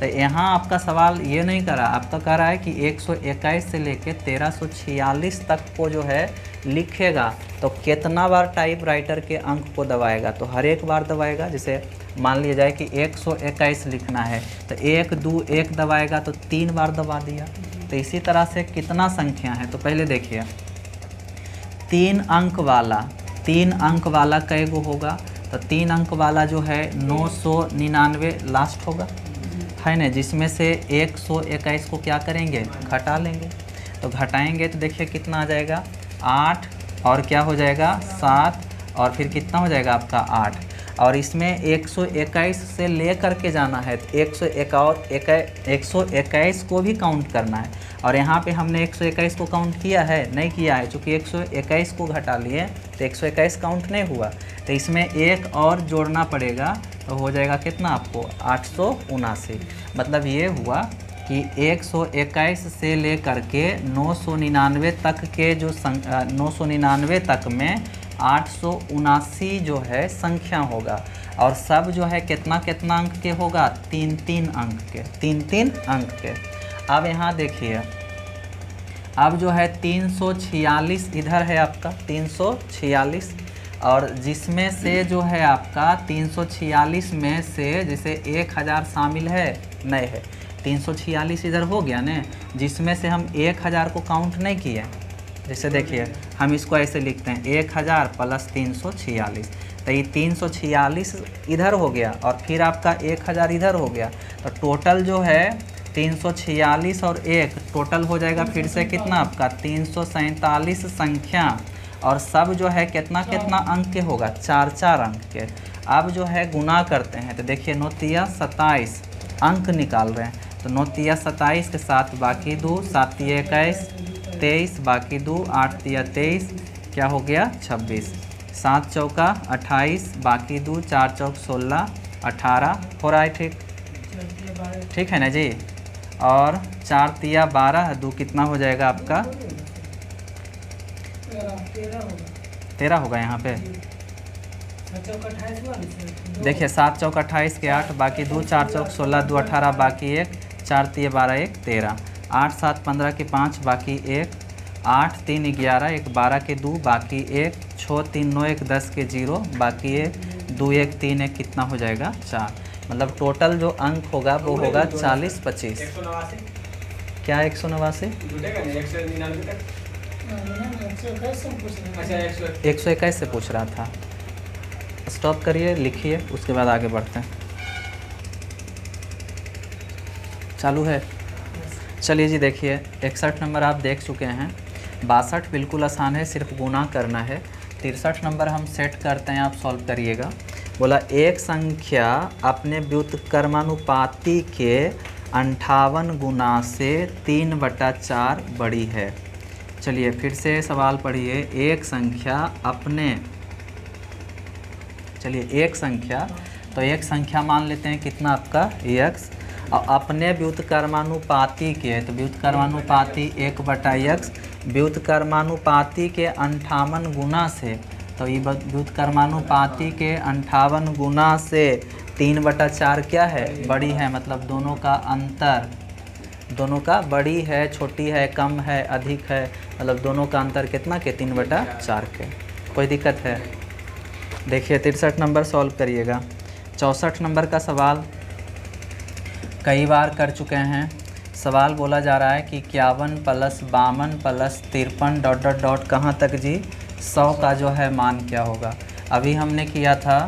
तो यहाँ आपका सवाल ये नहीं कर रहा, आपका कह रहा है कि 121 से लेके 1346 तक को जो है लिखेगा तो कितना बार टाइपराइटर के अंक को दबाएगा, तो हर एक बार दबाएगा। जैसे मान लिया जाए कि 121 लिखना है तो 1 2 1 दबाएगा तो 3 बार दबा दिया। तो इसी तरह से कितना संख्या है, तो पहले देखिए 3 अंक वाला कई गो होगा, तो 3 अंक वाला जो है 999 लास्ट होगा, है ना, जिसमें से 121 को क्या करेंगे, घटा लेंगे। तो घटाएंगे तो देखिए कितना आ जाएगा, 8 और क्या हो जाएगा 7 और फिर कितना हो जाएगा आपका 8। और इसमें 121 से ले करके जाना है तो 121 को भी काउंट करना है, और यहाँ पे हमने 121 को काउंट किया है, नहीं किया है, चूँकि 121 को घटा लिए तो 121 काउंट नहीं हुआ। तो इसमें एक और जोड़ना पड़ेगा, तो हो जाएगा कितना आपको 879। मतलब ये हुआ कि 121 से ले करके 999 तक के जो 999 तक में 879 जो है संख्या होगा, और सब जो है कितना कितना अंक के होगा, 3 अंक के, 3 अंक के। अब यहाँ देखिए, अब जो है 346 इधर है आपका 346, और जिसमें से जो है आपका 346 में से जैसे 1000 शामिल है, नहीं है, 346 इधर हो गया ना, जिसमें से हम 1000 को काउंट नहीं किए। जैसे देखिए हम इसको ऐसे लिखते हैं 1000 प्लस 346, तो ये 346 इधर हो गया और फिर आपका 1000 इधर हो गया, तो टोटल जो है 346 और 1 टोटल हो जाएगा फिर से कितना आपका 347 संख्या, और सब जो है कितना कितना अंक के होगा, 4 अंक के। अब जो है गुना करते हैं तो देखिए 9 तिया 27 अंक निकाल रहे हैं, तो 9 तिया 27 के साथ बाकी 2, 7 तिया 21 23 बाकी 2, 8 तिया 23 क्या हो गया 26, 7 चौका 28 बाकी 2, 4 चौक 16 18 हो रहा है, ठीक है ना जी। और 4 तिया 12, 2 कितना हो जाएगा आपका 13 होगा यहाँ पे। देखिए 7 चौक 28 के 8 बाकी 2, 4 चौक 16 2 18 बाकी 1, 4 तिया 12 1 13, 8 7 15 के 5 बाकी 1, 8 3 11 1 12 के 2 बाकी 1, 6 3 9 1 10 के 0 बाकी 1, 2 1 3 1 कितना हो जाएगा 4। मतलब टोटल जो अंक होगा वो होगा 40 25। क्या 189 121 से पूछ रहा था। स्टॉप करिए, लिखिए, उसके बाद आगे बढ़ते हैं। चालू है। चलिए जी देखिए 61 नंबर आप देख चुके हैं। 62 बिल्कुल आसान है, सिर्फ गुना करना है। 63 नंबर हम सेट करते हैं, आप सॉल्व करिएगा। बोला एक संख्या अपने व्युत्क्रमानुपाती के 58 गुना से 3/4 बड़ी है। चलिए फिर से सवाल पढ़िए। एक संख्या अपने, चलिए एक संख्या, तो एक संख्या मान लेते हैं कितना आपका x, और अपने व्युत्क्रमानुपाती के, तो व्युत्क्रमानुपाती 1/x, व्युत्क्रमानुपाती के 58 गुना से, तो ये व्युत्क्रमानुपाती के 58 गुना से 3/4 क्या है, बड़ी है, मतलब दोनों का अंतर, दोनों का बड़ी है, छोटी है, कम है, अधिक है, मतलब दोनों का अंतर कितना के 3/4 के। कोई दिक्कत है? देखिए 63 नंबर सॉल्व करिएगा। 64 नंबर का सवाल कई बार कर चुके हैं। सवाल बोला जा रहा है कि 51 + 52 + 53 ... कहाँ तक जी, 100 का जो है मान क्या होगा। अभी हमने किया था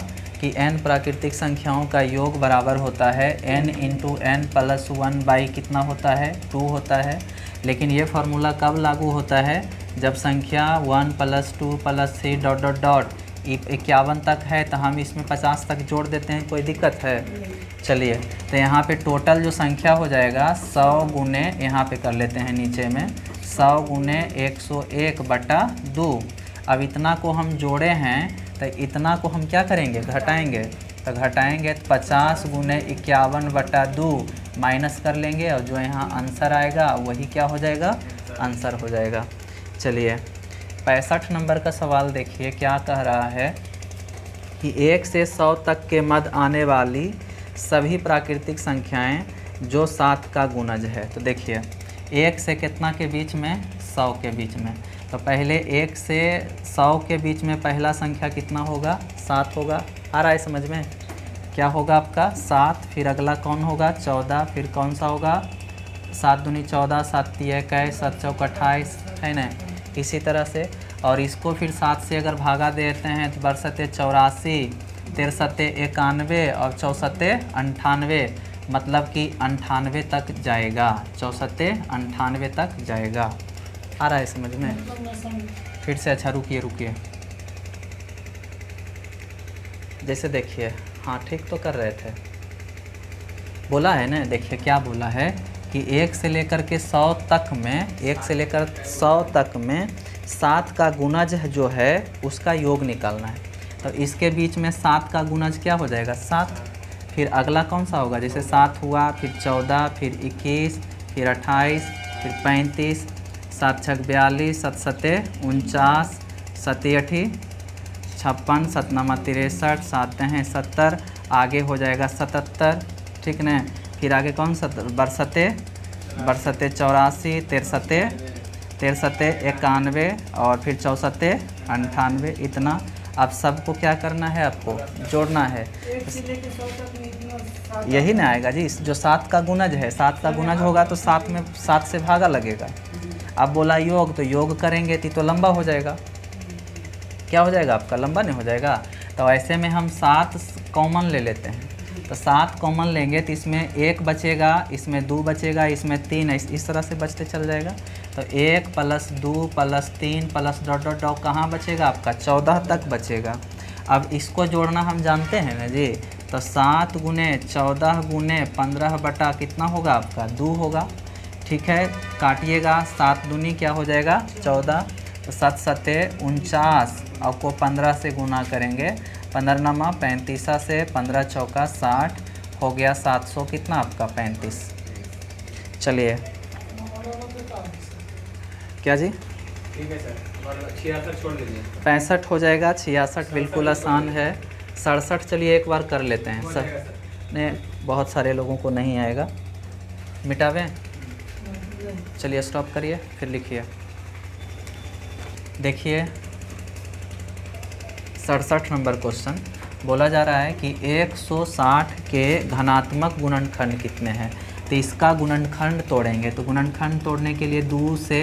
कि n प्राकृतिक संख्याओं का योग बराबर होता है n × n + 1 कितना होता है, 2 होता है। लेकिन ये फार्मूला कब लागू होता है, जब संख्या 1 + 2 + 3 ... 51 तक है, तो हम इसमें 50 तक जोड़ देते हैं। कोई दिक्कत है? चलिए तो यहाँ पे टोटल जो संख्या हो जाएगा 100 गुने, यहाँ पे कर लेते हैं नीचे में 100 गुने 101/2। अब इतना को हम जोड़े हैं, तो इतना को हम क्या करेंगे, घटाएंगे। तो घटाएंगे तो 50 गुने 51/2 माइनस कर लेंगे, और जो यहाँ आंसर आएगा वही क्या हो जाएगा, आंसर हो जाएगा। चलिए 65 नंबर का सवाल देखिए क्या कह रहा है कि 1 से 100 तक के मध्य आने वाली सभी प्राकृतिक संख्याएं जो 7 का गुणज है। तो देखिए 1 से कितना के बीच में, 100 के बीच में। तो पहले 1 से 100 के बीच में पहला संख्या कितना होगा, 7 होगा। आ रहा है समझ में? क्या होगा आपका 7, फिर अगला कौन होगा 14, फिर कौन सा होगा 7 दूनी 14, 7 तिया 21, 7 चौका 28, है ना। इसी तरह से, और इसको फिर 7 से अगर भागा देते हैं तो 62 84, 63 91 और 64 98, मतलब कि 98 तक जाएगा, 64 98 तक जाएगा। आ रहा है समझ में? फिर से अच्छा रुकिए, जैसे देखिए, हाँ ठीक तो कर रहे थे, बोला है ना। देखिए क्या बोला है कि 1 से लेकर के 100 तक में, 1 से लेकर 100 तक में 7 का गुणज जो है उसका योग निकालना है। तो इसके बीच में 7 का गुणज क्या हो जाएगा, 7। फिर अगला कौन सा होगा, जैसे 7 हुआ, फिर 14, फिर 21, फिर 28, फिर 35, 7 छक 42, 7 सते 49, 7 अठी 56, 7 नमा 63, 7 हैं 70, आगे हो जाएगा 77, ठीक ना। फिर आगे कौन सा, 62, 84, 63, 91 और फिर 64, 98, इतना। अब सबको क्या करना है, आपको जोड़ना है। यही ना आएगा जी, जो 7 का गुणज है, 7 का गुणज होगा तो 7 में 7 से भागा लगेगा। अब बोला योग, तो योग करेंगे तो लंबा हो जाएगा। क्या हो जाएगा आपका, लंबा नहीं हो जाएगा। तो ऐसे में हम 7 कॉमन ले लेते हैं। तो 7 कॉमन लेंगे तो इसमें 1 बचेगा, इसमें 2 बचेगा, इसमें 3, इस तरह से बचते चल जाएगा। तो 1 + 2 + 3 + ... कहाँ बचेगा आपका, 14 तक बचेगा। अब इसको जोड़ना हम जानते हैं ना जी। तो 7 गुने 14 गुने 15 बटा कितना होगा आपका, 2 होगा। ठीक है, काटिएगा, 7 दूनी क्या हो जाएगा 14, तो 7 सते 49 और को 15 से गुना करेंगे, 15 नमा 35 से 15 चौका 60 हो गया 700 कितना आपका 35। चलिए क्या जी, ठीक है सर, 66 छोड़ दीजिए। 65 हो जाएगा, 66 बिल्कुल आसान है। 67 चलिए एक बार कर लेते हैं सर, ने बहुत सारे लोगों को नहीं आएगा। मिटावें, चलिए स्टॉप करिए, फिर लिखिए। देखिए 67 नंबर क्वेश्चन बोला जा रहा है कि 160 के घनात्मक गुणनखंड कितने हैं। तो इसका गुणनखंड तोड़ेंगे। तो गुणनखंड तोड़ने के लिए 2 से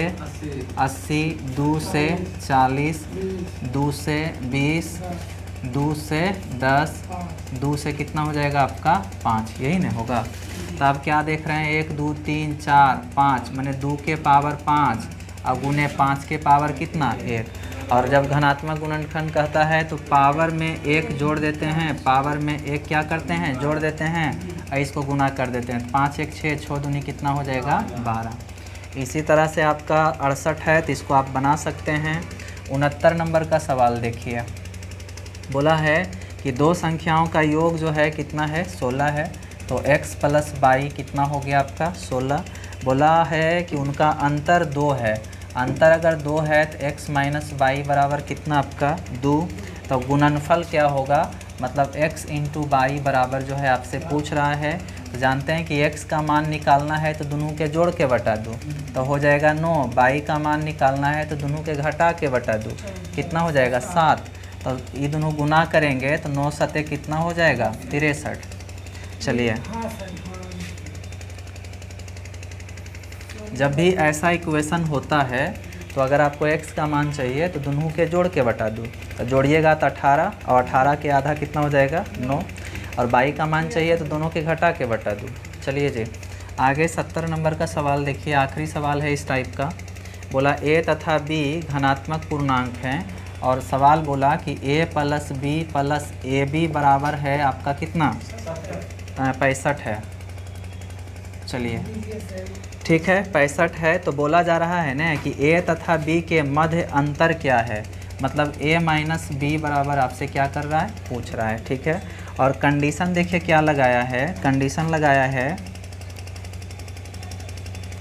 80, 2 से 40, 2 से 20, 2 से 10, 2 से कितना हो जाएगा आपका 5, यही ना होगा। तो आप क्या देख रहे हैं 1 2 3 4 5 मैंने 2 के पावर 5 और गुने 5 के पावर कितना 1। और जब धनात्मक गुणनखंड कहता है तो पावर में 1 जोड़ देते हैं, पावर में 1 क्या करते हैं जोड़ देते हैं और इसको गुना कर देते हैं। 5 1 6 6 दूनी कितना हो जाएगा 12। इसी तरह से आपका 68 है तो इसको आप बना सकते हैं। 69 नंबर का सवाल देखिए, बोला है कि दो संख्याओं का योग जो है कितना है 16 है, तो x + y कितना हो गया आपका 16। बोला है कि उनका अंतर 2 है, अंतर अगर 2 है तो x - y बराबर कितना आपका 2। तो गुणनफल क्या होगा, मतलब x × y बराबर जो है आपसे पूछ रहा है, तो जानते हैं कि x का मान निकालना है तो दोनों के जोड़ के बटा दो तो हो जाएगा 9, y का मान निकालना है तो दोनों के घटा के बटा दो कितना हो जाएगा 7। तो ये दोनों गुना करेंगे तो 9 सते कितना हो जाएगा 63। चलिए, हाँ सर, हाँ। जब भी ऐसा इक्वेशन होता है तो अगर आपको x का मान चाहिए तो दोनों के जोड़ के बटा दो, तो जोड़िएगा तो 18 और 18 के आधा कितना हो जाएगा 9, और y का मान चाहिए तो दोनों के घटा के बटा दो। चलिए जी, आगे 70 नंबर का सवाल देखिए, आखिरी सवाल है इस टाइप का। बोला a तथा b धनात्मक पूर्णांक हैं और सवाल बोला कि a + b + ab बराबर है आपका कितना 65 है। चलिए ठीक है 65 है, तो बोला जा रहा है ना कि a तथा b के मध्य अंतर क्या है, मतलब a - b बराबर आपसे क्या कर रहा है पूछ रहा है। ठीक है, और कंडीशन देखिए क्या लगाया है, कंडीशन लगाया है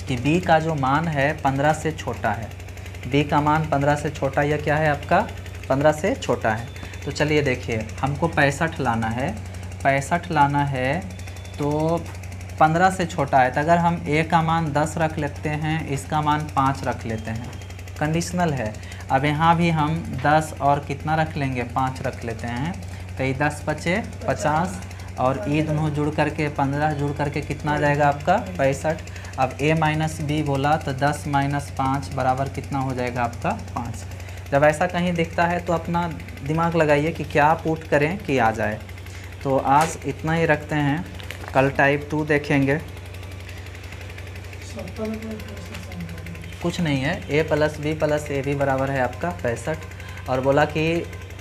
कि b का जो मान है 15 से छोटा है, b का मान 15 से छोटा, यह क्या है आपका 15 से छोटा है। तो चलिए देखिए, हमको 65 लाना है, 65 लाना है तो 15 से छोटा है, तो अगर हम a का मान 10 रख लेते हैं, इसका मान 5 रख लेते हैं, कंडीशनल है। अब यहाँ भी हम 10 और कितना रख लेंगे 5 रख लेते हैं, तो ये 10 बचे 50 और ये दोनों जुड़ करके 15 जुड़ करके कितना आ जाएगा आपका 65। अब a - b बोला तो 10 - 5 बराबर कितना हो जाएगा आपका 5। जब ऐसा कहीं दिखता है तो अपना दिमाग लगाइए कि क्या पुट करें कि आ जाए। तो आज इतना ही रखते हैं, कल टाइप 2 देखेंगे। कुछ नहीं है, a + b + ab बराबर है आपका 65, और बोला कि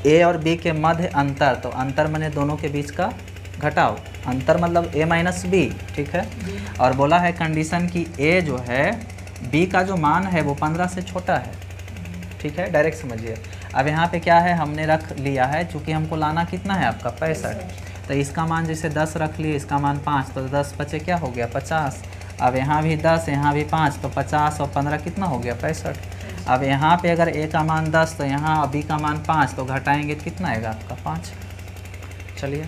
a और b के मध्य अंतर, तो अंतर मैंने दोनों के बीच का घटाओ, अंतर मतलब a - b। ठीक है, और बोला है कंडीशन कि a जो है b का जो मान है वो 15 से छोटा है। ठीक है, डायरेक्ट समझिए। अब यहाँ पे क्या है हमने रख लिया है, चूँकि हमको लाना कितना है आपका 65, तो इसका मान जैसे 10 रख लिए, इसका मान 5, तो 10 बचे क्या हो गया 50। अब यहाँ भी 10 यहाँ भी 5, तो 50 और 15 कितना हो गया 65। अब यहाँ पे अगर a का मान 10 तो यहाँ b का मान 5, तो घटाएंगे तो कितना आएगा आपका 5। चलिए।